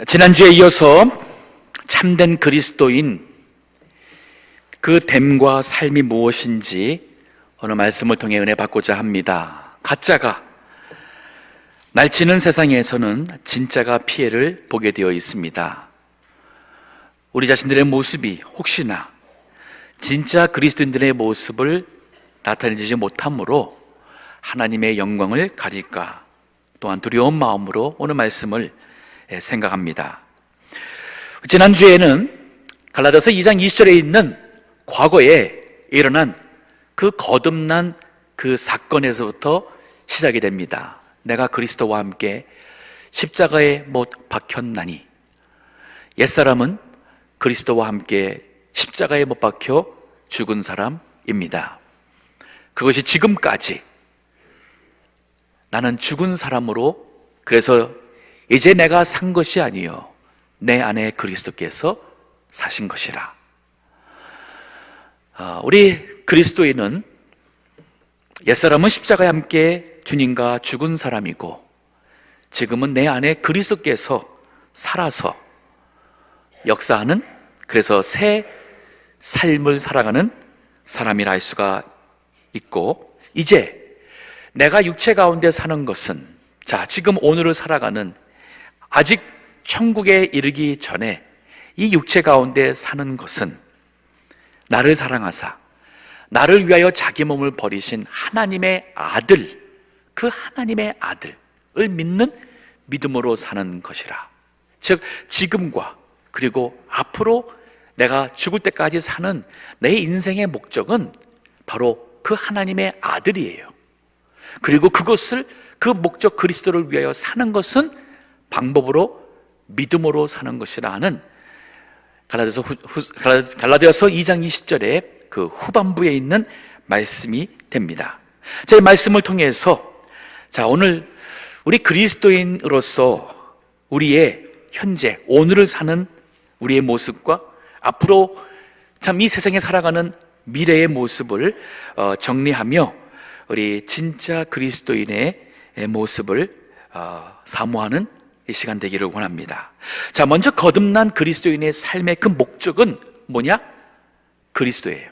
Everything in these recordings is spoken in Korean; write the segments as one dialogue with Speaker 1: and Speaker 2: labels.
Speaker 1: 지난주에 이어서 참된 그리스도인 그 됨과 삶이 무엇인지 오늘 말씀을 통해 은혜 받고자 합니다. 가짜가 날치는 세상에서는 진짜가 피해를 보게 되어 있습니다. 우리 자신들의 모습이 혹시나 진짜 그리스도인들의 모습을 나타내지 못함으로 하나님의 영광을 가릴까, 또한 두려운 마음으로 오늘 말씀을 생각합니다. 지난주에는 갈라디아서 2장 20절에 있는 과거에 일어난 그 거듭난 그 사건에서부터 시작이 됩니다. 내가 그리스도와 함께 십자가에 못 박혔나니, 옛사람은 그리스도와 함께 십자가에 못 박혀 죽은 사람입니다. 그것이 지금까지 나는 죽은 사람으로, 그래서 이제 내가 산 것이 아니요 내 안에 그리스도께서 사신 것이라. 우리 그리스도인은 옛사람은 십자가에 함께 주님과 죽은 사람이고, 지금은 내 안에 그리스도께서 살아서 역사하는, 그래서 새 삶을 살아가는 사람이라 할 수가 있고, 이제 내가 육체 가운데 사는 것은, 지금 오늘을 살아가는, 아직 천국에 이르기 전에 이 육체 가운데 사는 것은 나를 사랑하사 나를 위하여 자기 몸을 버리신 하나님의 아들, 그 하나님의 아들을 믿는 믿음으로 사는 것이라. 즉 지금과 그리고 앞으로 내가 죽을 때까지 사는 내 인생의 목적은 바로 그 하나님의 아들이에요. 그리고 그것을, 그 목적 그리스도를 위하여 사는 것은 방법으로 믿음으로 사는 것이라 하는 갈라디아서 2장 20절에 그 후반부에 있는 말씀이 됩니다. 이 말씀을 통해서 오늘 우리 그리스도인으로서 우리의 현재 오늘을 사는 우리의 모습과 앞으로 참 이 세상에 살아가는 미래의 모습을 정리하며 우리 진짜 그리스도인의 모습을 사모하는 이 시간 되기를 원합니다. 먼저 거듭난 그리스도인의 삶의 그 목적은 뭐냐? 그리스도예요.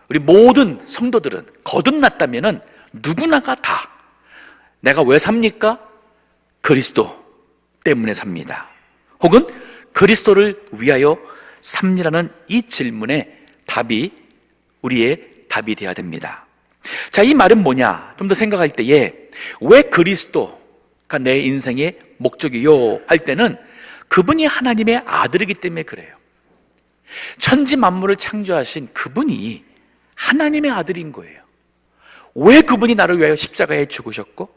Speaker 1: 우리 모든 성도들은 거듭났다면은 누구나가 다 내가 왜 삽니까? 그리스도 때문에 삽니다. 혹은 그리스도를 위하여 삽니라는 이 질문의 답이 우리의 답이 되어야 됩니다. 이 말은 뭐냐? 좀 더 생각할 때에 왜 그리스도가 내 인생의 목적이요? 할 때는 그분이 하나님의 아들이기 때문에 그래요. 천지 만물을 창조하신 그분이 하나님의 아들인 거예요. 왜 그분이 나를 위하여 십자가에 죽으셨고,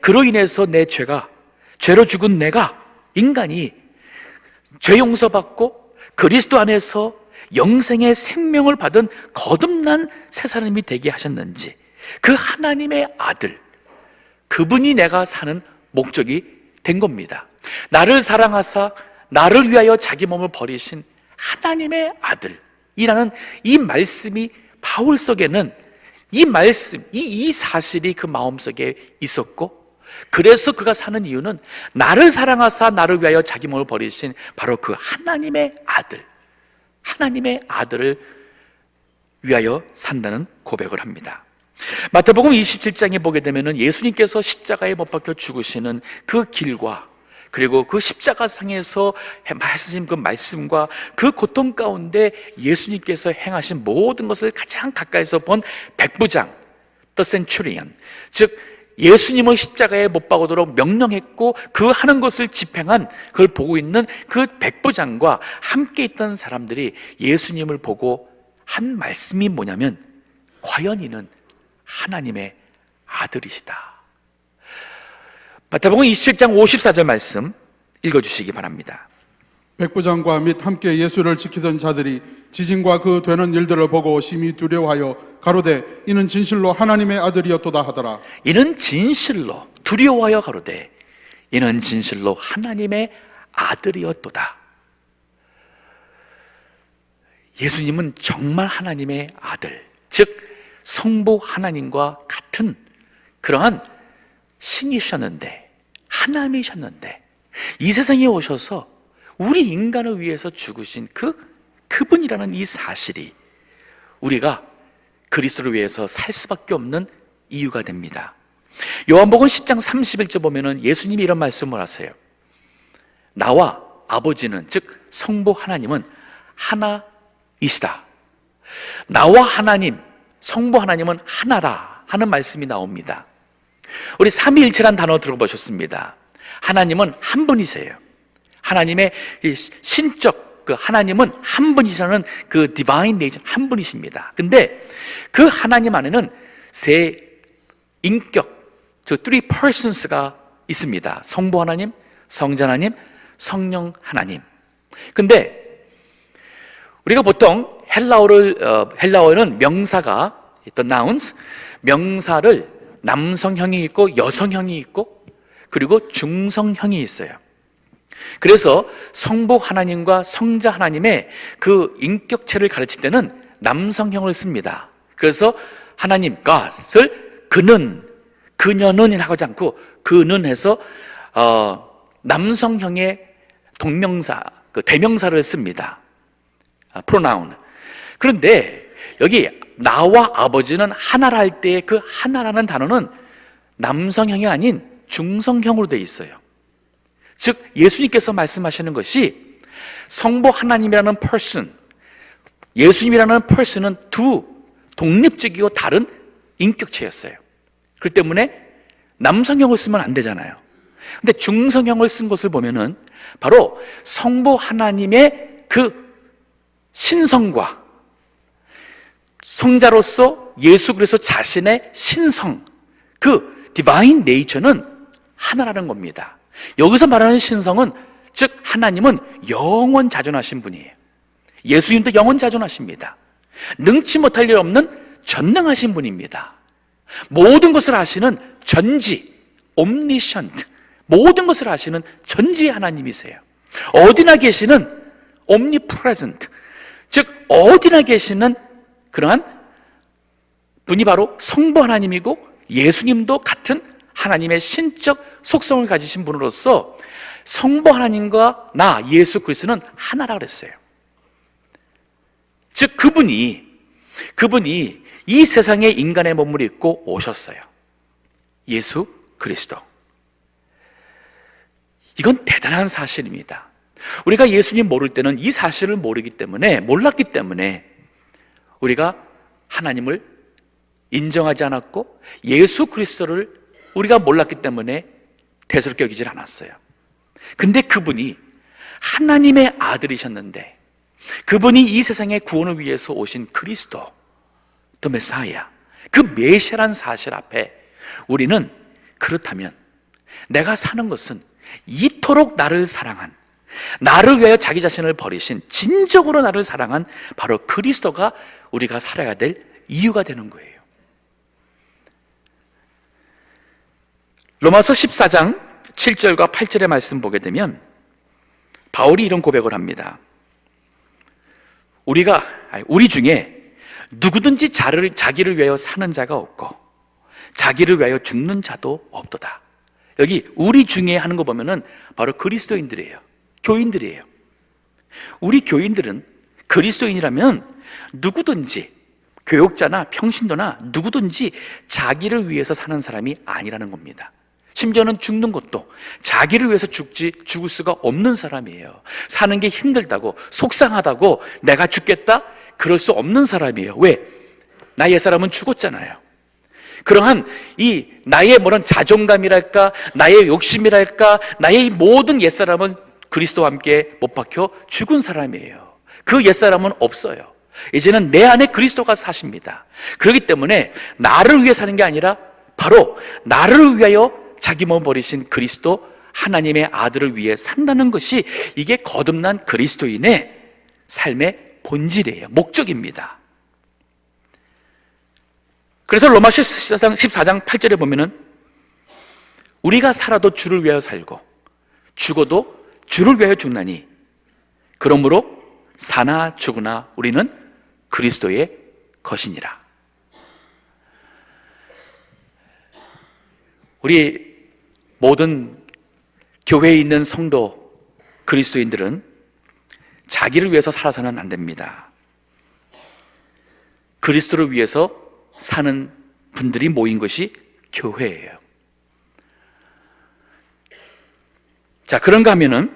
Speaker 1: 그로 인해서 내 죄로 죽은 내가, 인간이 죄 용서받고 그리스도 안에서 영생의 생명을 받은 거듭난 새 사람이 되게 하셨는지, 그 하나님의 아들, 그분이 내가 사는 목적이 된 겁니다. 나를 사랑하사 나를 위하여 자기 몸을 버리신 하나님의 아들이라는 이 말씀이 바울 속에는, 이 말씀, 이 사실이 그 마음속에 있었고, 그래서 그가 사는 이유는 나를 사랑하사 나를 위하여 자기 몸을 버리신 바로 그 하나님의 아들, 하나님의 아들을 위하여 산다는 고백을 합니다. 마태복음 27장에 보게 되면 예수님께서 십자가에 못 박혀 죽으시는 그 길과, 그리고 그 십자가상에서 말씀하신 그 말씀과 그 고통 가운데 예수님께서 행하신 모든 것을 가장 가까이서 본 백부장, The Centurion, 즉 예수님을 십자가에 못 박으도록 명령했고 그 하는 것을 집행한, 그걸 보고 있는 그 백부장과 함께 있던 사람들이 예수님을 보고 한 말씀이 뭐냐면, 과연 이는 하나님의 아들이시다. 마태복음 27장 54절 말씀 읽어주시기 바랍니다.
Speaker 2: 백부장과 및 함께 예수를 지키던 자들이 지진과 그 되는 일들을 보고 심히 두려워하여 가로되 이는 진실로 하나님의 아들이었도다 하더라.
Speaker 1: 이는 진실로, 두려워하여 가로되 이는 진실로 하나님의 아들이었도다. 예수님은 정말 하나님의 아들, 즉 성부 하나님과 같은 그러한 신이셨는데, 하나님이셨는데, 이 세상에 오셔서 우리 인간을 위해서 죽으신 그분이라는 이 사실이 우리가 그리스도를 위해서 살 수밖에 없는 이유가 됩니다. 요한복음 10장 31절 보면은 예수님이 이런 말씀을 하세요. 나와 아버지는, 즉 성부 하나님은 하나이시다. 나와 하나님, 성부 하나님은 하나라 하는 말씀이 나옵니다. 우리 삼위일체란 단어 들어보셨습니다. 하나님은 한 분이세요. 하나님의 신적 하나님은 한 분이시라는 그 디바인 네이처 한 분이십니다. 근데 그 하나님 안에는 세 인격, 저 three persons가 있습니다. 성부 하나님, 성자 하나님, 성령 하나님. 근데 우리가 보통 헬라어는 명사가 the nouns, 명사를 남성형이 있고 여성형이 있고 그리고 중성형이 있어요. 그래서 성부 하나님과 성자 하나님의 그 인격체를 가르칠 때는 남성형을 씁니다. 그래서 하나님, God을 그는, 그녀는 하지 않고 그는 해서 남성형의 동명사, 그 대명사를 씁니다. pronoun. 그런데 여기 나와 아버지는 하나라 할 때 그 하나라는 단어는 남성형이 아닌 중성형으로 되어 있어요. 즉 예수님께서 말씀하시는 것이 성부 하나님이라는 person, 예수님이라는 person은 두 독립적이고 다른 인격체였어요. 그렇기 때문에 남성형을 쓰면 안 되잖아요. 근데 중성형을 쓴 것을 보면은 바로 성부 하나님의 그 신성과 성자로서 예수 그리스도 자신의 신성, 그 디바인 네이처는 하나라는 겁니다. 여기서 말하는 신성은 즉 하나님은 영원 자존하신 분이에요. 예수님도 영원 자존하십니다. 능치 못할 일 없는 전능하신 분입니다. 모든 것을 아시는 전지, omniscient, 모든 것을 아시는 전지의 하나님이세요. 어디나 계시는 omnipresent, 즉 어디나 계시는 그러한 분이 바로 성부 하나님이고 예수님도 같은 하나님의 신적 속성을 가지신 분으로서 성부 하나님과 나 예수 그리스도는 하나라 그랬어요. 즉 그분이 이 세상에 인간의 몸을 입고 오셨어요. 예수 그리스도. 이건 대단한 사실입니다. 우리가 예수님 모를 때는 이 사실을 몰랐기 때문에 우리가 하나님을 인정하지 않았고 예수 그리스도를 우리가 몰랐기 때문에 대수롭게 여기질 않았어요. 근데 그분이 하나님의 아들이셨는데 그분이 이 세상의 구원을 위해서 오신 그리스도, 또 메사야, 그 메시아란 사실 앞에 우리는 그렇다면 내가 사는 것은 이토록 나를 사랑한, 나를 위하여 자기 자신을 버리신, 진정으로 나를 사랑한 바로 그리스도가 우리가 살아야 될 이유가 되는 거예요. 로마서 14장 7절과 8절의 말씀 보게 되면 바울이 이런 고백을 합니다. 우리 중에 누구든지 자기를 위하여 사는 자가 없고 자기를 위하여 죽는 자도 없도다. 여기 우리 중에 하는 거 보면은 바로 그리스도인들이에요. 교인들이에요. 우리 교인들은 그리스도인이라면 누구든지, 교역자나 평신도나 누구든지 자기를 위해서 사는 사람이 아니라는 겁니다. 심지어는 죽는 것도 자기를 위해서 죽을 수가 없는 사람이에요. 사는 게 힘들다고, 속상하다고 내가 죽겠다? 그럴 수 없는 사람이에요. 왜? 나 옛사람은 죽었잖아요. 그러한 이 나의 자존감이랄까, 나의 욕심이랄까, 나의 모든 옛사람은 그리스도와 함께 못 박혀 죽은 사람이에요. 그 옛사람은 없어요. 이제는 내 안에 그리스도가 사십니다. 그렇기 때문에 나를 위해 사는 게 아니라 바로 나를 위하여 자기 몸을 버리신 그리스도, 하나님의 아들을 위해 산다는 것이 이게 거듭난 그리스도인의 삶의 본질이에요. 목적입니다. 그래서 로마서 14장 8절에 보면은 우리가 살아도 주를 위하여 살고 죽어도 주를 위하여 죽나니 그러므로 사나 죽으나 우리는 그리스도의 것이니라. 우리 모든 교회에 있는 성도 그리스도인들은 자기를 위해서 살아서는 안 됩니다. 그리스도를 위해서 사는 분들이 모인 것이 교회예요. 자, 그런가 하면은,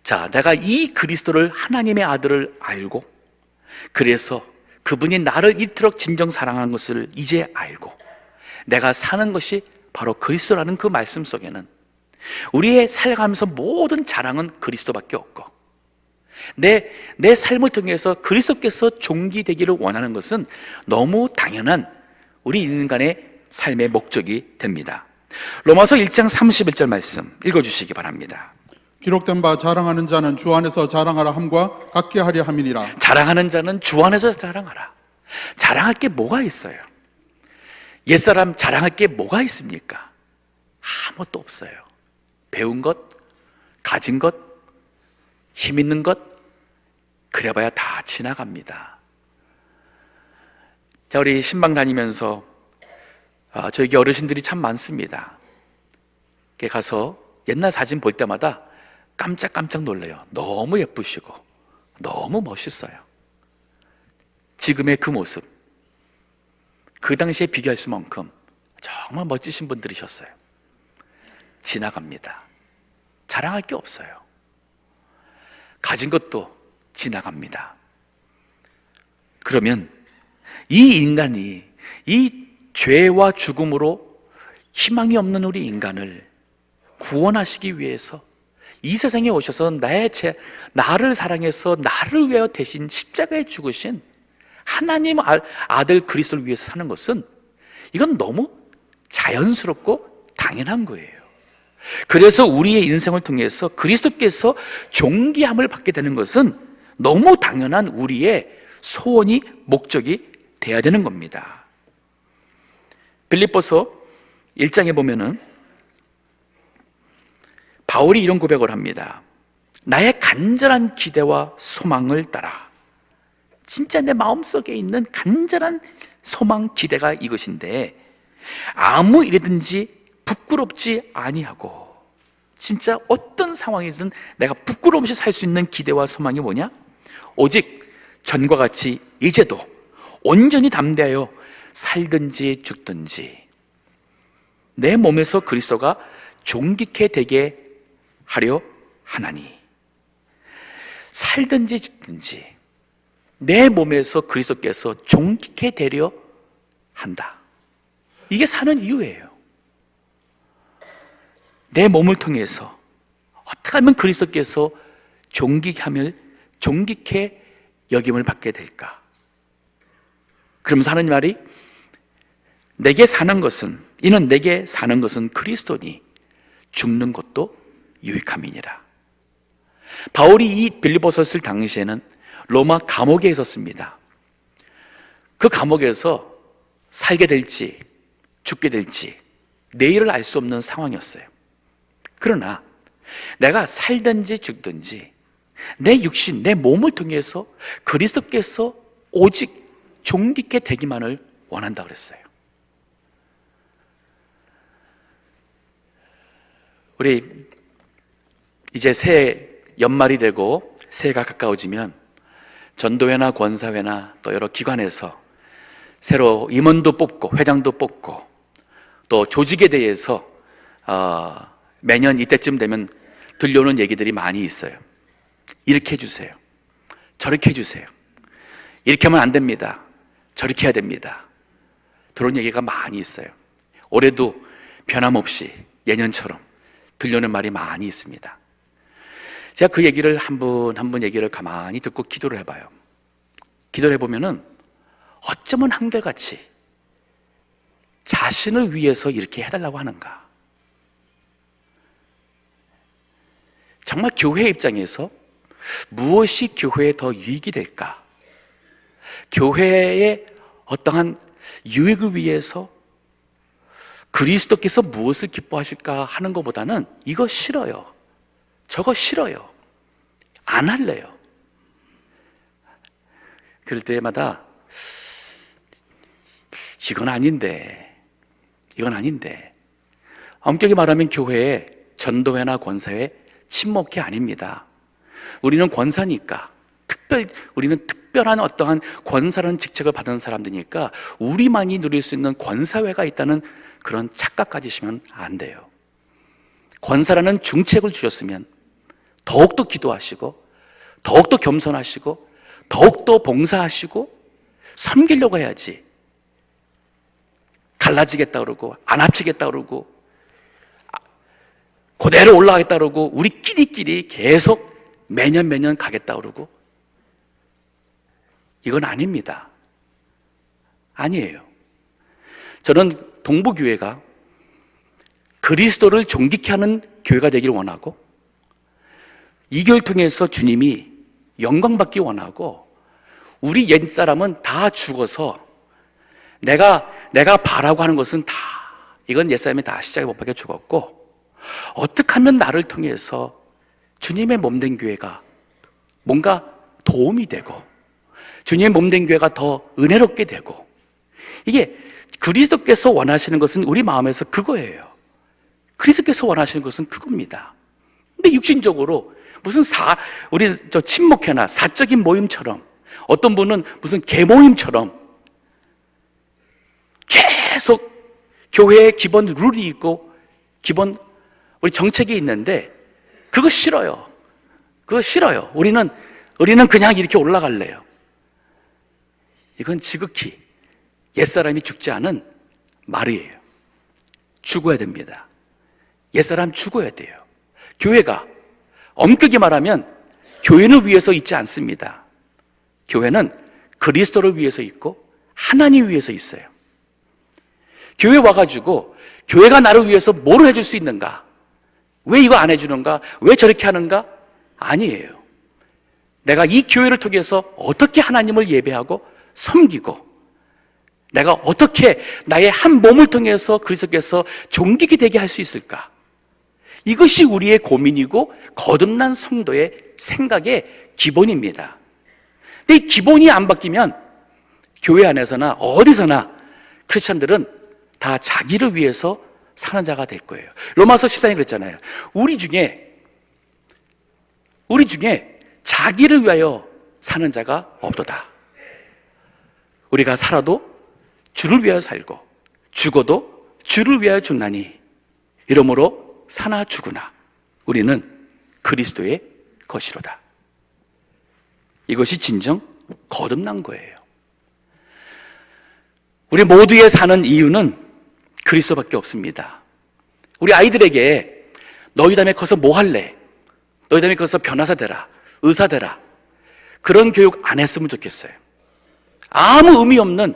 Speaker 1: 자, 내가 이 그리스도를, 하나님의 아들을 알고, 그래서 그분이 나를 이토록 진정 사랑한 것을 이제 알고, 내가 사는 것이 바로 그리스도라는 그 말씀 속에는 우리의 살아가면서 모든 자랑은 그리스도밖에 없고, 내 삶을 통해서 그리스도께서 존귀되기를 원하는 것은 너무 당연한 우리 인간의 삶의 목적이 됩니다. 로마서 1장 31절 말씀 읽어주시기 바랍니다.
Speaker 2: 기록된 바 자랑하는 자는 주 안에서 자랑하라 함과 같게 하려 함이니라.
Speaker 1: 자랑하는 자는 주 안에서 자랑하라. 자랑할 게 뭐가 있어요? 옛사람 자랑할 게 뭐가 있습니까? 아무것도 없어요. 배운 것, 가진 것, 힘 있는 것, 그래봐야 다 지나갑니다. 자, 우리 신방 다니면서 저에게 어르신들이 참 많습니다. 이렇게 가서 옛날 사진 볼 때마다 깜짝깜짝 놀라요. 너무 예쁘시고 너무 멋있어요. 지금의 그 모습, 그 당시에 비교할 수만큼 정말 멋지신 분들이셨어요. 지나갑니다. 자랑할 게 없어요. 가진 것도 지나갑니다. 그러면 이 인간이 이 죄와 죽음으로 희망이 없는 우리 인간을 구원하시기 위해서 이 세상에 오셔서 나를 사랑해서 나를 위하여 대신 십자가에 죽으신 하나님 아들 그리스도를 위해서 사는 것은 이건 너무 자연스럽고 당연한 거예요. 그래서 우리의 인생을 통해서 그리스도께서 존귀함을 받게 되는 것은 너무 당연한 우리의 소원이 목적이 돼야 되는 겁니다. 빌립보서 1장에 보면은 바울이 이런 고백을 합니다. 나의 간절한 기대와 소망을 따라. 진짜 내 마음속에 있는 간절한 소망, 기대가 이것인데 아무 일이든지 부끄럽지 아니하고, 진짜 어떤 상황이든 내가 부끄러움 없이 살 수 있는 기대와 소망이 뭐냐? 오직 전과 같이 이제도 온전히 담대하여 살든지 죽든지 내 몸에서 그리스도가 존귀케 되게 하려 하나니. 살든지 죽든지 내 몸에서 그리스도께서 존귀케 되려 한다. 이게 사는 이유예요. 내 몸을 통해서 어떻게 하면 그리스도께서 존귀케 여김을 받게 될까? 그러면서 하는 말이 이는 내게 사는 것은 그리스도니 죽는 것도 유익함이니라. 바울이 이 빌립보서를 쓸 당시에는 로마 감옥에 있었습니다. 그 감옥에서 살게 될지 죽게 될지 내일을 알 수 없는 상황이었어요. 그러나 내가 살든지 죽든지 내 육신, 내 몸을 통해서 그리스도께서 오직 존귀케 되기만을 원한다 그랬어요. 우리 이제 새해 연말이 되고 새해가 가까워지면 전도회나 권사회나 또 여러 기관에서 새로 임원도 뽑고 회장도 뽑고 또 조직에 대해서 매년 이때쯤 되면 들려오는 얘기들이 많이 있어요. 이렇게 해주세요. 저렇게 해주세요. 이렇게 하면 안 됩니다. 저렇게 해야 됩니다. 그런 얘기가 많이 있어요. 올해도 변함없이 예년처럼 들려오는 말이 많이 있습니다. 제가 그 얘기를 한 분 얘기를 가만히 듣고 기도를 해봐요. 기도를 해보면은 어쩌면 한결같이 자신을 위해서 이렇게 해달라고 하는가. 정말 교회 입장에서 무엇이 교회에 더 유익이 될까? 교회의 어떠한 유익을 위해서 그리스도께서 무엇을 기뻐하실까 하는 것보다는 이거 싫어요. 저거 싫어요. 안 할래요. 그럴 때마다 이건 아닌데 엄격히 말하면 교회에 전도회나 권사회, 친목회 아닙니다. 우리는 권사니까, 우리는 특별한 어떠한 권사라는 직책을 받은 사람들이니까 우리만이 누릴 수 있는 권사회가 있다는 그런 착각 가지시면 안 돼요. 권사라는 중책을 주셨으면 더욱더 기도하시고, 더욱더 겸손하시고, 더욱더 봉사하시고 섬기려고 해야지. 갈라지겠다 그러고 안 합치겠다 그러고 그대로 올라가겠다 그러고 우리끼리끼리 계속 매년 가겠다 그러고, 이건 아닙니다. 아니에요. 저는 동부교회가 그리스도를 존귀케 하는 교회가 되기를 원하고, 이 교회를 통해서 주님이 영광받기 원하고, 우리 옛사람은 다 죽어서 내가 바라고 하는 것은 다, 이건 옛사람이 다 십자가에 못 박혀 죽었고, 어떻게 하면 나를 통해서 주님의 몸된 교회가 뭔가 도움이 되고 주님의 몸된 교회가 더 은혜롭게 되고, 이게 그리스도께서 원하시는 것은 우리 마음에서 그거예요. 그리스도께서 원하시는 것은 그겁니다. 근데 육신적으로 무슨 우리 친목회나 사적인 모임처럼, 어떤 분은 무슨 개모임처럼 계속 교회의 기본 룰이 있고 기본 우리 정책이 있는데 그거 싫어요. 그거 싫어요. 우리는 그냥 이렇게 올라갈래요. 이건 지극히 옛사람이 죽지 않은 말이에요. 죽어야 됩니다. 옛사람 죽어야 돼요. 교회가 엄격히 말하면 교회를 위해서 있지 않습니다. 교회는 그리스도를 위해서 있고 하나님 위해서 있어요. 교회 와가지고 교회가 나를 위해서 뭘 해줄 수 있는가? 왜 이거 안 해주는가? 왜 저렇게 하는가? 아니에요. 내가 이 교회를 통해서 어떻게 하나님을 예배하고 섬기고, 내가 어떻게 나의 한 몸을 통해서 그리스도께서 존귀케 되게 할 수 있을까? 이것이 우리의 고민이고 거듭난 성도의 생각의 기본입니다. 근데 이 기본이 안 바뀌면 교회 안에서나 어디서나 크리스찬들은 다 자기를 위해서 사는 자가 될 거예요. 로마서 14장에 그랬잖아요. 우리 중에 자기를 위하여 사는 자가 없도다. 우리가 살아도 주를 위하여 살고 죽어도 주를 위하여 죽나니 이러므로 사나 죽으나 우리는 그리스도의 것이로다. 이것이 진정 거듭난 거예요. 우리 모두의 사는 이유는 그리스도밖에 없습니다. 우리 아이들에게 너희 다음에 커서 뭐 할래? 너희 다음에 커서 변호사 되라, 의사 되라, 그런 교육 안 했으면 좋겠어요. 아무 의미 없는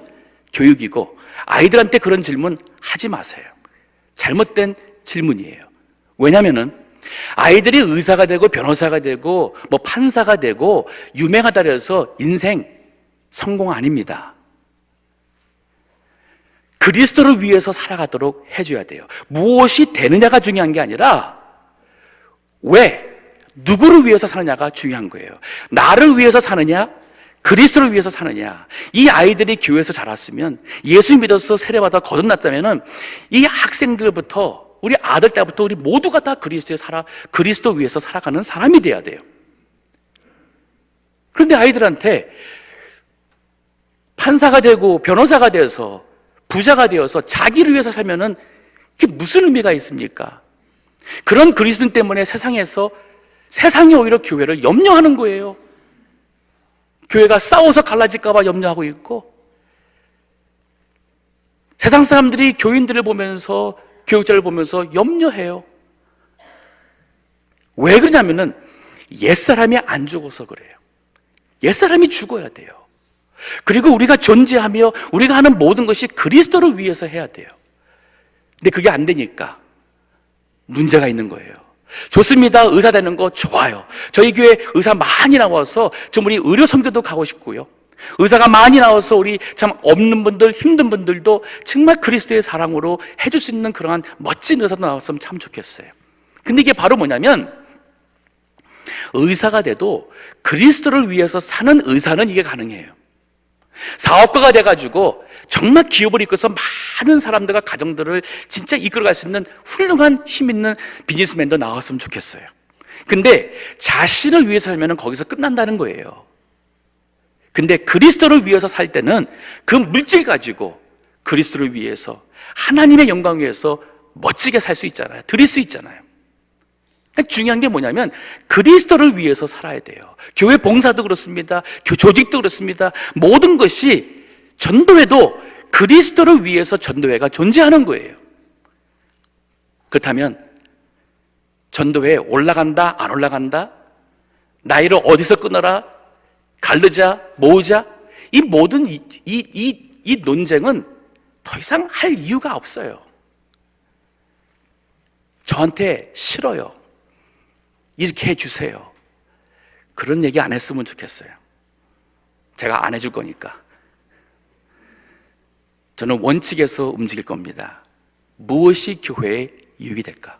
Speaker 1: 교육이고 아이들한테 그런 질문 하지 마세요. 잘못된 질문이에요. 왜냐하면 아이들이 의사가 되고 변호사가 되고 뭐 판사가 되고 유명하다 해서 인생 성공 아닙니다. 그리스도를 위해서 살아가도록 해줘야 돼요. 무엇이 되느냐가 중요한 게 아니라 누구를 위해서 사느냐가 중요한 거예요. 나를 위해서 사느냐, 그리스도를 위해서 사느냐. 이 아이들이 교회에서 자랐으면, 예수 믿어서 세례받아 거듭났다면 이 학생들부터 우리 아들 때부터 우리 모두가 다 그리스도 위해서 살아가는 사람이 돼야 돼요. 그런데 아이들한테 판사가 되고 변호사가 돼서 부자가 되어서 자기를 위해서 살면은 그게 무슨 의미가 있습니까? 그런 그리스도 때문에 세상이 오히려 교회를 염려하는 거예요. 교회가 싸워서 갈라질까 봐 염려하고 있고, 세상 사람들이 교인들을 보면서, 교육자를 보면서 염려해요. 왜 그러냐면은 옛사람이 안 죽어서 그래요. 옛사람이 죽어야 돼요. 그리고 우리가 존재하며 우리가 하는 모든 것이 그리스도를 위해서 해야 돼요. 근데 그게 안 되니까 문제가 있는 거예요. 좋습니다. 의사 되는 거 좋아요. 저희 교회 의사 많이 나와서 좀 우리 의료 선교도 가고 싶고요. 의사가 많이 나와서 우리 참 없는 분들, 힘든 분들도 정말 그리스도의 사랑으로 해줄 수 있는 그러한 멋진 의사도 나왔으면 참 좋겠어요. 근데 이게 바로 뭐냐면, 의사가 돼도 그리스도를 위해서 사는 의사는 이게 가능해요. 사업가가 돼가지고 정말 기업을 이끌어서 많은 사람들과 가정들을 진짜 이끌어갈 수 있는 훌륭한 힘 있는 비즈니스맨도 나왔으면 좋겠어요. 근데 자신을 위해서 살면 거기서 끝난다는 거예요. 근데 그리스도를 위해서 살 때는 그 물질 가지고 그리스도를 위해서 하나님의 영광 위해서 멋지게 살 수 있잖아요. 드릴 수 있잖아요. 그러니까 중요한 게 뭐냐면 그리스도를 위해서 살아야 돼요. 교회 봉사도 그렇습니다. 조직도 그렇습니다. 모든 것이 전도회도 그리스도를 위해서 전도회가 존재하는 거예요. 그렇다면 전도회 올라간다 안 올라간다, 나이를 어디서 끊어라, 가르자 모으자, 이 모든 이 논쟁은 더 이상 할 이유가 없어요. 저한테 싫어요, 이렇게 해주세요, 그런 얘기 안 했으면 좋겠어요. 제가 안 해줄 거니까. 저는 원칙에서 움직일 겁니다. 무엇이 교회에 유익이 될까?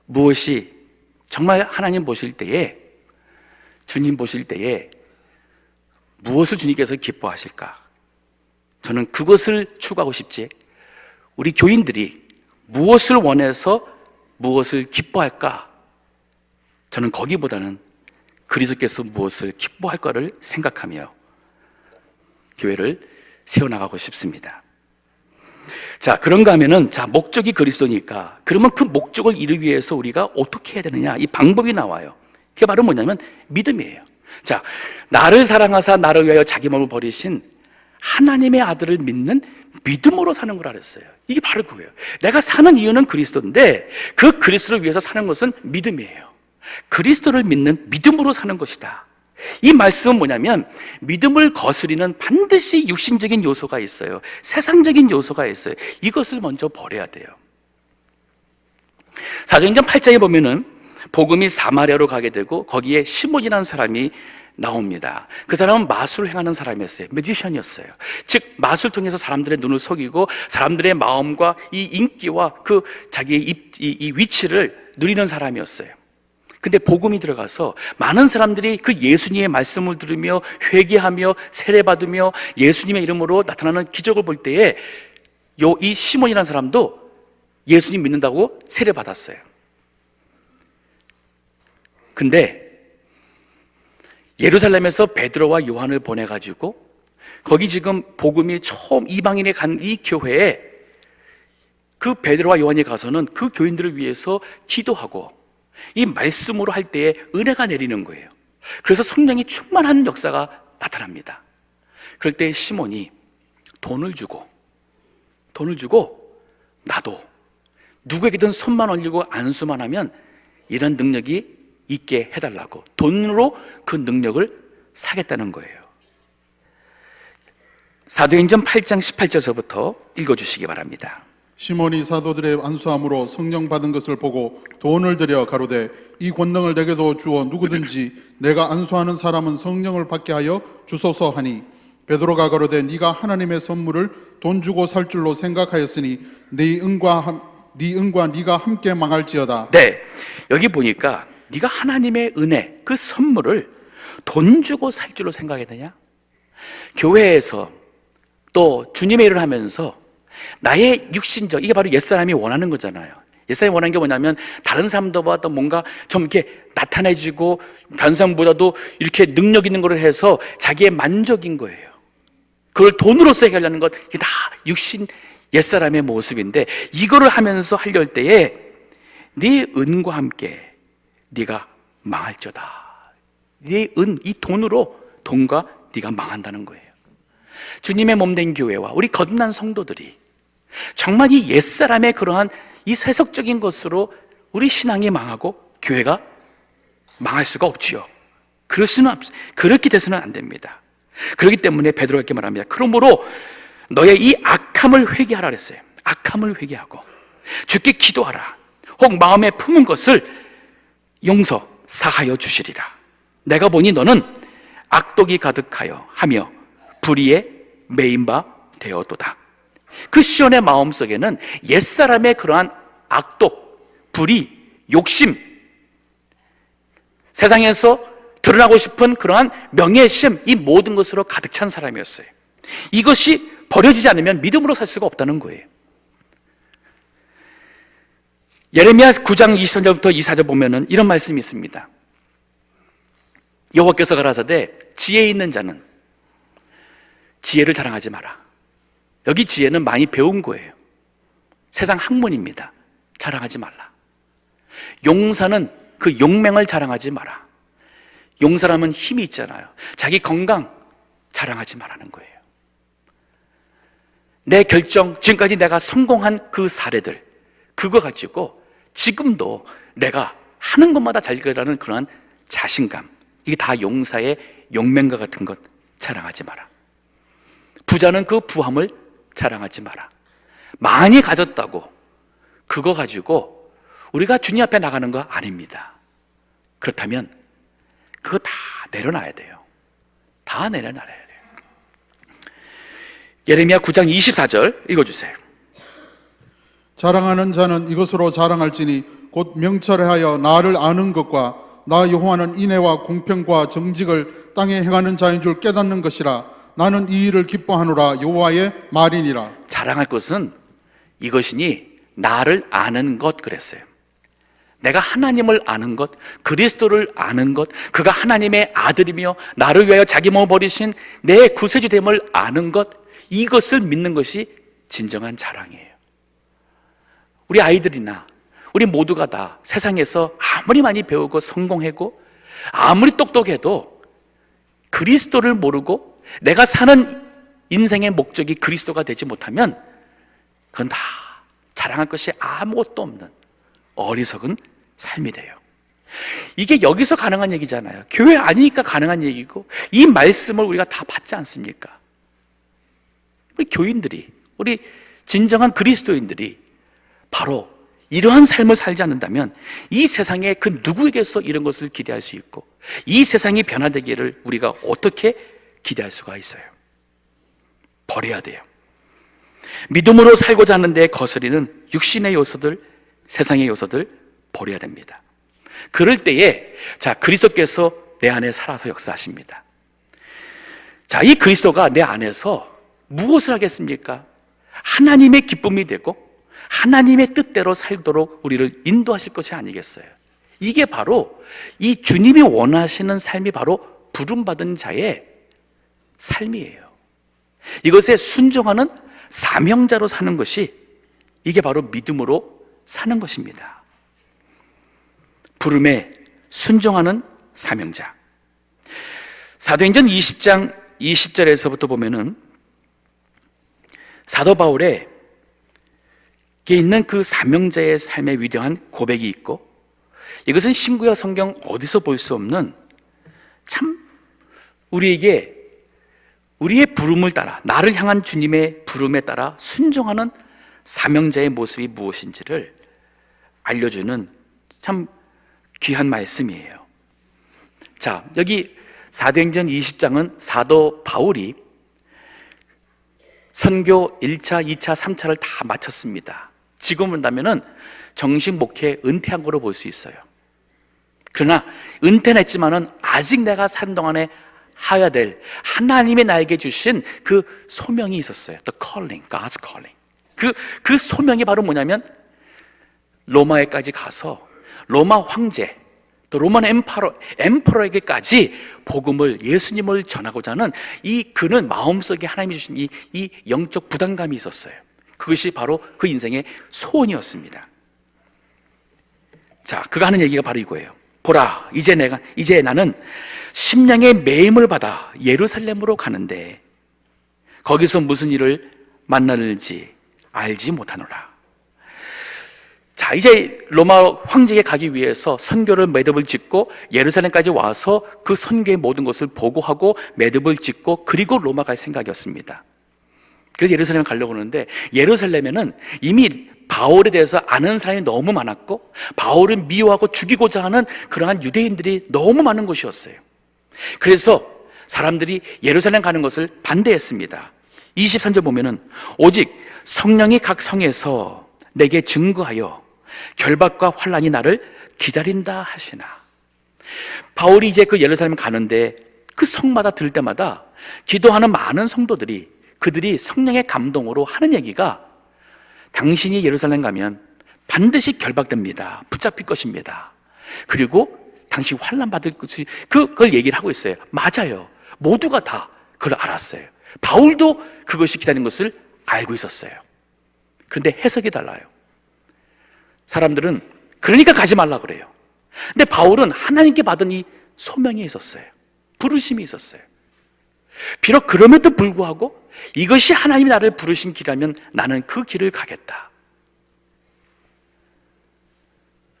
Speaker 1: 무엇이 정말 하나님 보실 때에, 주님 보실 때에 무엇을 주님께서 기뻐하실까? 저는 그것을 추구하고 싶지, 우리 교인들이 무엇을 원해서 무엇을 기뻐할까? 저는 거기보다는 그리스도께서 무엇을 기뻐할까를 생각하며 교회를 세워나가고 싶습니다. 자, 그런가 하면은, 자, 목적이 그리스도니까, 그러면 그 목적을 이루기 위해서 우리가 어떻게 해야 되느냐? 이 방법이 나와요. 그게 바로 뭐냐면 믿음이에요. 자, 나를 사랑하사 나를 위하여 자기 몸을 버리신 하나님의 아들을 믿는 믿음으로 사는 걸 알았어요. 이게 바로 그거예요. 내가 사는 이유는 그리스도인데 그 그리스도를 위해서 사는 것은 믿음이에요. 그리스도를 믿는 믿음으로 사는 것이다. 이 말씀은 뭐냐면, 믿음을 거스리는 반드시 육신적인 요소가 있어요. 세상적인 요소가 있어요. 이것을 먼저 버려야 돼요. 사도행전 8장에 보면은 복음이 사마리아로 가게 되고 거기에 시몬이라는 사람이 나옵니다. 그 사람은 마술을 행하는 사람이었어요. 매지션이었어요. 즉 마술을 통해서 사람들의 눈을 속이고 사람들의 마음과 이 인기와 그 자기의 이 위치를 누리는 사람이었어요. 근데 복음이 들어가서 많은 사람들이 그 예수님의 말씀을 들으며 회개하며 세례받으며 예수님의 이름으로 나타나는 기적을 볼 때에 이 시몬이라는 사람도 예수님 믿는다고 세례받았어요. 근데 예루살렘에서 베드로와 요한을 보내가지고 거기 지금 복음이 처음 이방인에 간 이 교회에 그 베드로와 요한이 가서는 그 교인들을 위해서 기도하고 이 말씀으로 할 때에 은혜가 내리는 거예요. 그래서 성령이 충만한 역사가 나타납니다. 그럴 때 시몬이 돈을 주고 나도 누구에게든 손만 올리고 안수만 하면 이런 능력이 있게 해달라고 돈으로 그 능력을 사겠다는 거예요. 사도행전 8장 18절서부터 읽어주시기 바랍니다.
Speaker 2: 시몬이 사도들의 안수함으로 성령 받은 것을 보고 돈을 들여 가로되 이 권능을 내게도 주어 누구든지 내가 안수하는 사람은 성령을 받게 하여 주소서 하니, 베드로가 가로되 네가 하나님의 선물을 돈 주고 살 줄로 생각하였으니 네 은과 네가 함께 망할지어다.
Speaker 1: 네, 여기 보니까 네가 하나님의 은혜, 그 선물을 돈 주고 살 줄로 생각했느냐? 교회에서 또 주님의 일을 하면서 나의 육신적, 이게 바로 옛사람이 원하는 거잖아요. 옛사람이 원하는 게 뭐냐면 다른 사람들보다 뭔가 좀 이렇게 나타내지고 다른 사람보다도 이렇게 능력 있는 걸 해서 자기의 만족인 거예요. 그걸 돈으로서 해결하는 것, 이게 다 육신 옛사람의 모습인데, 이거를 하면서 하려 때에 네 은과 함께 네가 망할지어다. 네 은, 이 돈과 네가 망한다는 거예요. 주님의 몸된 교회와 우리 거듭난 성도들이 정말 이 옛사람의 그러한 이 세속적인 것으로 우리 신앙이 망하고 교회가 망할 수가 없지요. 그렇게 돼서는 안 됩니다. 그렇기 때문에 베드로가 이렇게 말합니다. 그러므로 너의 이 악함을 회개하라 그랬어요. 악함을 회개하고 주께 기도하라. 혹 마음에 품은 것을 용서 사하여 주시리라. 내가 보니 너는 악독이 가득하여 하며 불의에 매인 바 되었도다. 그 시온의 마음속에는 옛사람의 그러한 악독, 불의, 욕심, 세상에서 드러나고 싶은 그러한 명예심, 이 모든 것으로 가득 찬 사람이었어요. 이것이 버려지지 않으면 믿음으로 살 수가 없다는 거예요. 예레미야 9장 23절부터 24절 보면은 이런 말씀이 있습니다. 여호와께서 가라사대 지혜 있는 자는 지혜를 자랑하지 마라. 여기 지혜는 많이 배운 거예요. 세상 학문입니다. 자랑하지 말라. 용사는 그 용맹을 자랑하지 마라. 용사라면 힘이 있잖아요. 자기 건강 자랑하지 말라는 거예요. 내 결정, 지금까지 내가 성공한 그 사례들, 그거 가지고 지금도 내가 하는 것마다 잘 되라는 그런 자신감, 이게 다 용사의 용맹과 같은 것 자랑하지 마라. 부자는 그 부함을 자랑하지 마라. 많이 가졌다고 그거 가지고 우리가 주님 앞에 나가는 거 아닙니다. 그렇다면 그거 다 내려놔야 돼요. 다 내려놔야 돼요. 예레미야 9장 24절 읽어주세요.
Speaker 2: 자랑하는 자는 이것으로 자랑할지니 곧 명철하여 나를 아는 것과 나 여호와는 인애와 공평과 정직을 땅에 행하는 자인 줄 깨닫는 것이라. 나는 이 일을 기뻐하노라. 여호와의 말이니라.
Speaker 1: 자랑할 것은 이것이니 나를 아는 것 그랬어요. 내가 하나님을 아는 것, 그리스도를 아는 것, 그가 하나님의 아들이며 나를 위하여 자기 몸을 버리신 내 구세주됨을 아는 것, 이것을 믿는 것이 진정한 자랑이에요. 우리 아이들이나 우리 모두가 다 세상에서 아무리 많이 배우고 성공하고 아무리 똑똑해도 그리스도를 모르고 내가 사는 인생의 목적이 그리스도가 되지 못하면 그건 다 자랑할 것이 아무것도 없는 어리석은 삶이 돼요. 이게 여기서 가능한 얘기잖아요. 교회 아니니까 가능한 얘기고, 이 말씀을 우리가 다 받지 않습니까? 우리 교인들이, 우리 진정한 그리스도인들이 바로 이러한 삶을 살지 않는다면 이 세상에 그 누구에게서 이런 것을 기대할 수 있고 이 세상이 변화되기를 우리가 어떻게 기대할 수가 있어요? 버려야 돼요. 믿음으로 살고자 하는데 거스리는 육신의 요소들, 세상의 요소들 버려야 됩니다. 그럴 때에 자, 그리스도께서 내 안에 살아서 역사하십니다. 자, 이 그리스도가 내 안에서 무엇을 하겠습니까? 하나님의 기쁨이 되고 하나님의 뜻대로 살도록 우리를 인도하실 것이 아니겠어요? 이게 바로 이 주님이 원하시는 삶이 바로 부름받은 자의 삶이에요. 이것에 순종하는 사명자로 사는 것이 이게 바로 믿음으로 사는 것입니다. 부름에 순종하는 사명자. 사도행전 20장 20절에서부터 보면은 사도 바울의 있는 그 사명자의 삶의 위대한 고백이 있고, 이것은 신구약 성경 어디서 볼 수 없는 참 우리에게 우리의 부름을 따라, 나를 향한 주님의 부름에 따라 순종하는 사명자의 모습이 무엇인지를 알려주는 참 귀한 말씀이에요. 자, 여기 사도행전 20장은 사도 바울이 선교 1차, 2차, 3차를 다 마쳤습니다. 지금 본다면은 정식 목회 은퇴한 거로 볼 수 있어요. 그러나 은퇴는 했지만은 아직 내가 산 동안에 하야 될 하나님의 나에게 주신 그 소명이 있었어요. The calling, God's calling. 그 소명이 바로 뭐냐면 로마에까지 가서 로마 황제, 또 로만 엠퍼러에게까지 복음을, 예수님을 전하고자 하는 그는 마음속에 하나님이 주신 이 영적 부담감이 있었어요. 그것이 바로 그 인생의 소원이었습니다. 자, 그가 하는 얘기가 바로 이거예요. 보라, 이제 나는 심령의 매임을 받아 예루살렘으로 가는데 거기서 무슨 일을 만나는지 알지 못하노라. 자, 이제 로마 황제에게 가기 위해서 선교를 매듭을 짓고 예루살렘까지 와서 그 선교의 모든 것을 보고하고 매듭을 짓고 그리고 로마 갈 생각이었습니다. 그래서 예루살렘을 가려고 하는데 예루살렘에는 이미 바울에 대해서 아는 사람이 너무 많았고 바울을 미워하고 죽이고자 하는 그러한 유대인들이 너무 많은 곳이었어요. 그래서 사람들이 예루살렘 가는 것을 반대했습니다. 23절 보면은 오직 성령이 각 성에서 내게 증거하여 결박과 환난이 나를 기다린다 하시나. 바울이 이제 그 예루살렘 가는데 그 성마다 들 때마다 기도하는 많은 성도들이 그들이 성령의 감동으로 하는 얘기가 당신이 예루살렘 가면 반드시 결박됩니다. 붙잡힐 것입니다. 그리고 당신 환난 받을 것이 그걸 얘기를 하고 있어요. 맞아요. 모두가 다 그걸 알았어요. 바울도 그것이 기다리는 것을 알고 있었어요. 그런데 해석이 달라요. 사람들은 그러니까 가지 말라 그래요. 근데 바울은 하나님께 받은 이 소명이 있었어요. 부르심이 있었어요. 비록 그럼에도 불구하고 이것이 하나님이 나를 부르신 길이라면 나는 그 길을 가겠다.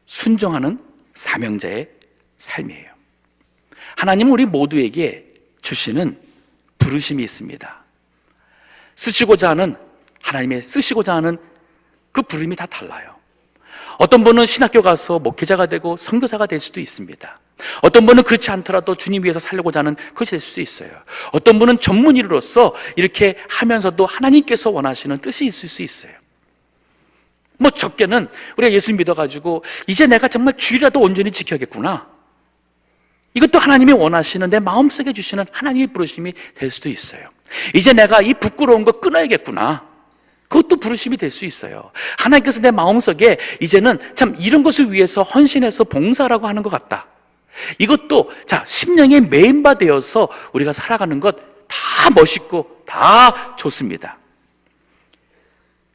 Speaker 1: 순종하는 사명자의 삶이에요. 하나님은 우리 모두에게 주시는 부르심이 있습니다. 쓰시고자 하는, 하나님의 쓰시고자 하는 그 부름이 다 달라요. 어떤 분은 신학교 가서 목회자가 되고 선교사가 될 수도 있습니다. 어떤 분은 그렇지 않더라도 주님 위해서 살려고자 하는 것이 될 수도 있어요. 어떤 분은 전문의로서 이렇게 하면서도 하나님께서 원하시는 뜻이 있을 수 있어요. 뭐 적게는 우리가 예수 믿어가지고 이제 내가 정말 주일이라도 온전히 지켜야겠구나. 이것도 하나님이 원하시는 내 마음속에 주시는 하나님의 부르심이 될 수도 있어요. 이제 내가 이 부끄러운 거 끊어야겠구나. 그것도 부르심이 될 수 있어요. 하나님께서 내 마음속에 이제는 참 이런 것을 위해서 헌신해서 봉사라고 하는 것 같다. 이것도 자 심령에 메인바 되어서 우리가 살아가는 것 다 멋있고 다 좋습니다.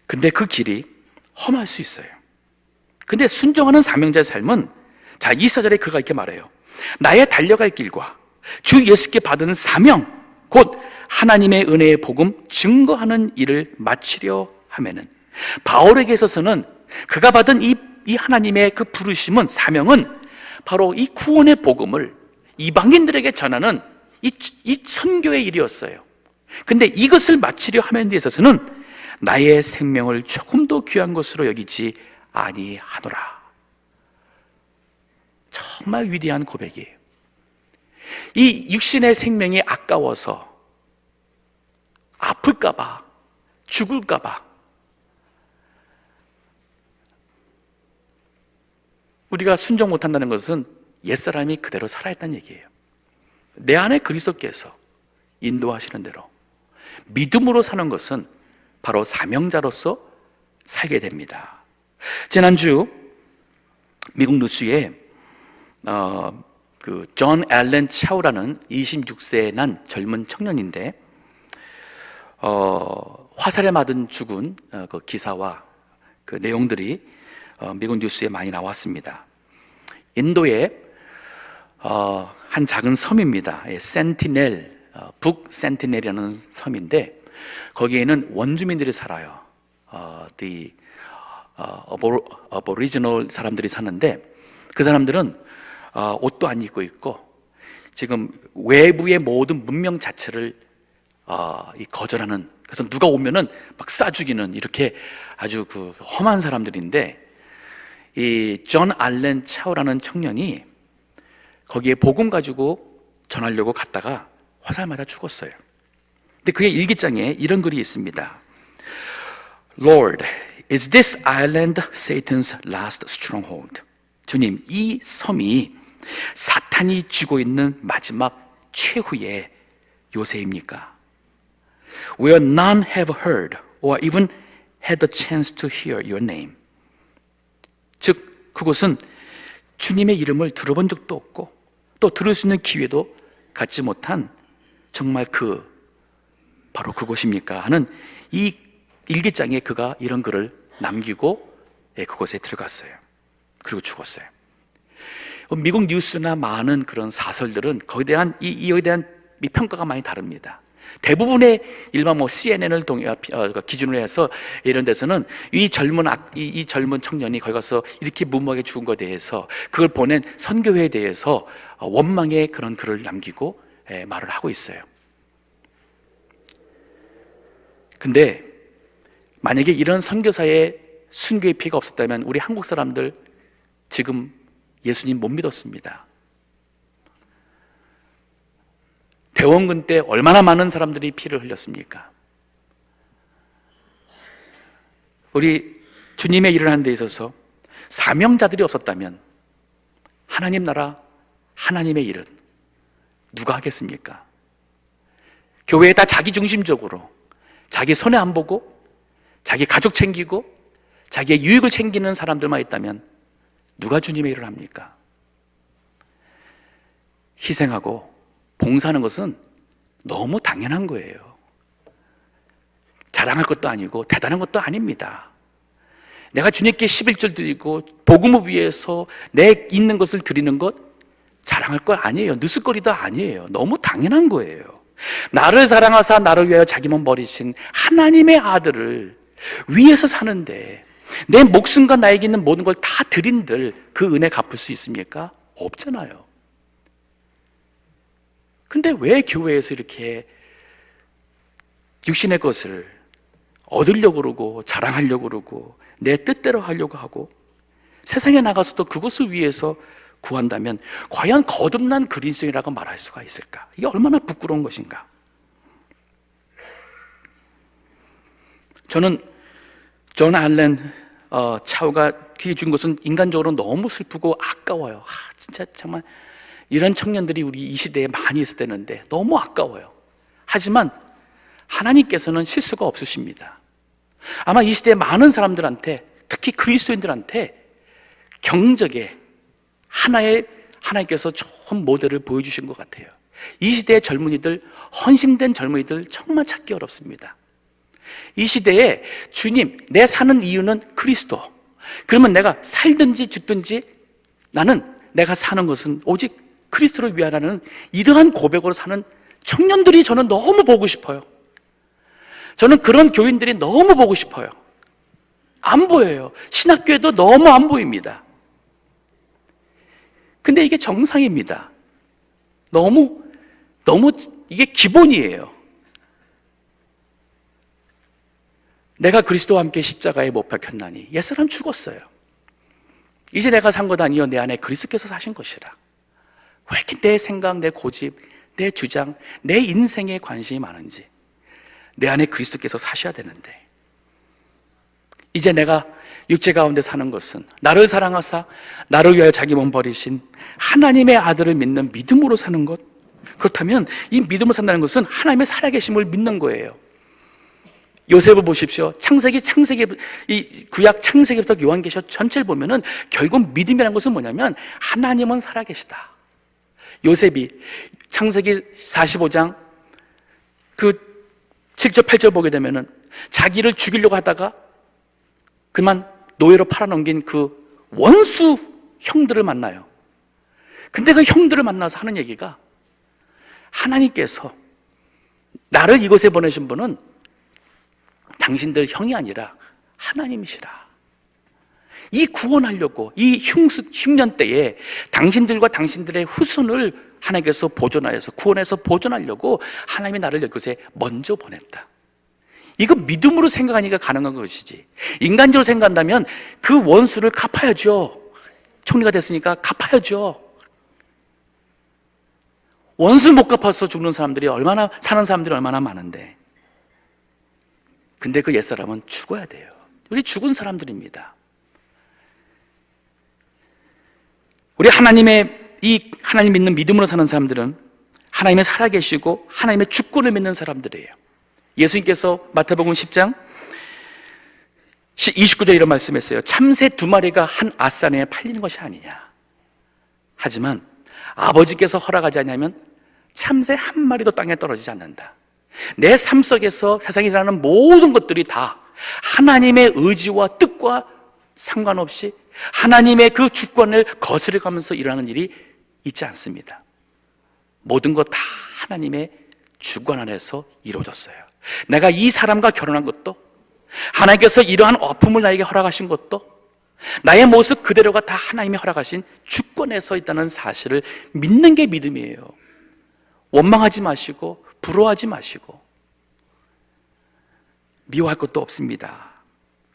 Speaker 1: 근데 그 길이 험할 수 있어요. 근데 순종하는 사명자의 삶은 자 2사절에 그가 이렇게 말해요. 나의 달려갈 길과 주 예수께 받은 사명 곧 하나님의 은혜의 복음 증거하는 일을 마치려 하면은 바울에게 있어서는 그가 받은 이 하나님의 그 부르심은 사명은 바로 이 구원의 복음을 이방인들에게 전하는 이 선교의 일이었어요. 근데 이것을 마치려 하는 데 있어서는 나의 생명을 조금 더 귀한 것으로 여기지 아니하노라. 정말 위대한 고백이에요. 이 육신의 생명이 아까워서 아플까봐 죽을까봐 우리가 순종 못한다는 것은 옛사람이 그대로 살아있다는 얘기예요. 내 안에 그리스도께서 인도하시는 대로 믿음으로 사는 것은 바로 사명자로서 살게 됩니다. 지난주 미국 뉴스에 그 존 앨런 차우라는 26세에 난 젊은 청년인데 화살에 맞은 죽은 그 기사와 그 내용들이 미국 뉴스에 많이 나왔습니다. 인도의 한 작은 섬입니다. 센티넬, 북 센티넬이라는 섬인데 거기에는 원주민들이 살아요. 어버리지널 사람들이 사는데 그 사람들은 옷도 안 입고 있고 지금 외부의 모든 문명 자체를 거절하는, 그래서 누가 오면은 막 쏴 죽이는 이렇게 아주 그 험한 사람들인데 이 존 알렌 차우라는 청년이 거기에 복음 가지고 전하려고 갔다가 화살 맞아 죽었어요. 근데 그의 일기장에 이런 글이 있습니다. Lord, is this island Satan's last stronghold? 주님, 이 섬이 사탄이 쥐고 있는 마지막 최후의 요새입니까? Where none have heard or even had the chance to hear your name. 즉, 그곳은 주님의 이름을 들어본 적도 없고 또 들을 수 있는 기회도 갖지 못한 정말 바로 그곳입니까? 하는 이 일기장에 그가 이런 글을 남기고 그곳에 들어갔어요. 그리고 죽었어요. 미국 뉴스나 많은 그런 사설들은 거기에 대한 이에 대한 평가가 많이 다릅니다. 대부분의 일반 CNN을 기준으로 해서 이런 데서는 이 젊은 청년이 거기 가서 이렇게 무모하게 죽은 것에 대해서 그걸 보낸 선교회에 대해서 원망의 그런 글을 남기고 말을 하고 있어요. 근데 만약에 이런 선교사의 순교의 피가 없었다면 우리 한국 사람들 지금 예수님 못 믿었습니다. 대원군 때 얼마나 많은 사람들이 피를 흘렸습니까? 우리 주님의 일을 하는 데 있어서 사명자들이 없었다면 하나님 나라 하나님의 일은 누가 하겠습니까? 교회에다 자기중심적으로 자기 손해 안 보고 자기 가족 챙기고 자기의 유익을 챙기는 사람들만 있다면 누가 주님의 일을 합니까? 희생하고 봉사하는 것은 너무 당연한 거예요. 자랑할 것도 아니고 대단한 것도 아닙니다. 내가 주님께 11절 드리고 복음을 위해서 내 있는 것을 드리는 것 자랑할 거 아니에요. 느슨거리도 아니에요. 너무 당연한 거예요. 나를 사랑하사 나를 위하여 자기 몸 버리신 하나님의 아들을 위해서 사는데 내 목숨과 나에게 있는 모든 걸 다 드린들 그 은혜 갚을 수 있습니까? 없잖아요. 근데 왜 교회에서 이렇게 육신의 것을 얻으려고 그러고 자랑하려고 그러고 내 뜻대로 하려고 하고 세상에 나가서도 그것을 위해서 구한다면 과연 거듭난 그리스도인이라고 말할 수가 있을까? 이게 얼마나 부끄러운 것인가? 저는 존 알렌 차우가 준 것은 인간적으로 너무 슬프고 아까워요. 진짜 정말 이런 청년들이 우리 이 시대에 많이 있어야 되는데 너무 아까워요. 하지만 하나님께서는 실수가 없으십니다. 아마 이 시대의 많은 사람들한테, 특히 그리스도인들한테 경적의 하나님께서 좋은 모델을 보여주신 것 같아요. 이 시대의 젊은이들, 헌신된 젊은이들 정말 찾기 어렵습니다. 이 시대에 주님, 내 사는 이유는 그리스도. 그러면 내가 살든지 죽든지 나는 내가 사는 것은 오직 그리스도를 위하라는 이러한 고백으로 사는 청년들이 저는 너무 보고 싶어요. 저는 그런 교인들이 너무 보고 싶어요. 안 보여요. 신학교에도 너무 안 보입니다. 근데 이게 정상입니다. 너무 이게 기본이에요. 내가 그리스도와 함께 십자가에 못 박혔나니 옛사람 죽었어요. 이제 내가 산 것 아니요 내 안에 그리스도께서 사신 것이라. 왜 이렇게 내 생각, 내 고집, 내 주장, 내 인생에 관심이 많은지. 내 안에 그리스도께서 사셔야 되는데 이제 내가 육체 가운데 사는 것은 나를 사랑하사 나를 위하여 자기 몸 버리신 하나님의 아들을 믿는 믿음으로 사는 것. 그렇다면 이 믿음으로 산다는 것은 하나님의 살아계심을 믿는 거예요. 요셉을 보십시오. 이 구약 창세기부터 요한계시록 전체를 보면은 결국 믿음이라는 것은 뭐냐면 하나님은 살아계시다. 요셉이 창세기 45장 그 7절 8절 보게 되면은 자기를 죽이려고 하다가 그만 노예로 팔아넘긴 그 원수 형들을 만나요. 근데 그 형들을 만나서 하는 얘기가 하나님께서 나를 이곳에 보내신 분은 당신들 형이 아니라 하나님이시라. 이 구원하려고 이 흉년 때에 당신들과 당신들의 후손을 하나님께서 보존하여서 구원해서 보존하려고 하나님이 나를 이곳에 먼저 보냈다. 이거 믿음으로 생각하니까 가능한 것이지 인간적으로 생각한다면 그 원수를 갚아야죠. 총리가 됐으니까 갚아야죠. 원수를 못 갚아서 죽는 사람들이 사는 사람들이 얼마나 많은데 근데 그 옛사람은 죽어야 돼요. 우리 죽은 사람들입니다. 우리 하나님 믿는 믿음으로 사는 사람들은 하나님의 살아계시고 하나님의 주권을 믿는 사람들이에요. 예수님께서 마태복음 10장 29절에 이런 말씀했어요. 참새 2마리가 한 앗산에 팔리는 것이 아니냐. 하지만 아버지께서 허락하지 않냐면 참새 1마리도 땅에 떨어지지 않는다. 내 삶 속에서 세상에 일어나는 모든 것들이 다 하나님의 의지와 뜻과 상관없이 하나님의 그 주권을 거스려 가면서 일어나는 일이 있지 않습니다. 모든 것 다 하나님의 주권 안에서 이루어졌어요. 내가 이 사람과 결혼한 것도 하나님께서 이러한 아픔을 나에게 허락하신 것도 나의 모습 그대로가 다 하나님이 허락하신 주권에서 있다는 사실을 믿는 게 믿음이에요. 원망하지 마시고 부러워하지 마시고 미워할 것도 없습니다.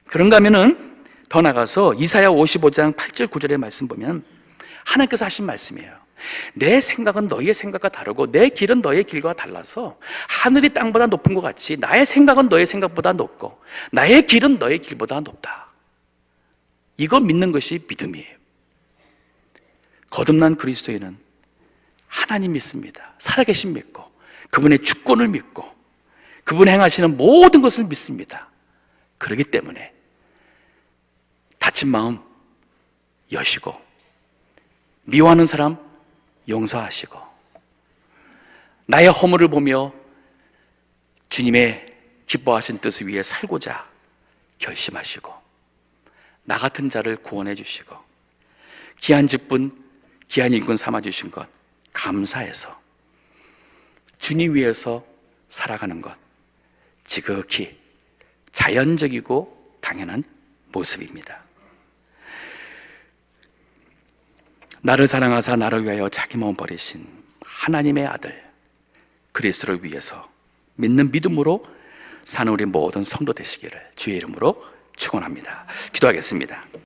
Speaker 1: 그런가 하면은 더 나가서 이사야 55장 8절 9절의 말씀 보면 하나님께서 하신 말씀이에요. 내 생각은 너희의 생각과 다르고 내 길은 너희의 길과 달라서 하늘이 땅보다 높은 것 같이 나의 생각은 너희의 생각보다 높고 나의 길은 너희의 길보다 높다. 이거 믿는 것이 믿음이에요. 거듭난 그리스도인은 하나님 믿습니다. 살아계신 믿고 그분의 주권을 믿고 그분이 행하시는 모든 것을 믿습니다. 그렇기 때문에 다친 마음 여시고 미워하는 사람 용서하시고 나의 허물을 보며 주님의 기뻐하신 뜻을 위해 살고자 결심하시고 나 같은 자를 구원해 주시고 귀한 직분, 귀한 일꾼 삼아 주신 것 감사해서 주님 위해서 살아가는 것 지극히 자연적이고 당연한 모습입니다. 나를 사랑하사 나를 위하여 자기 몸 버리신 하나님의 아들 그리스도를 위해서 믿는 믿음으로 사는 우리 모든 성도 되시기를 주의 이름으로 축원합니다. 기도하겠습니다.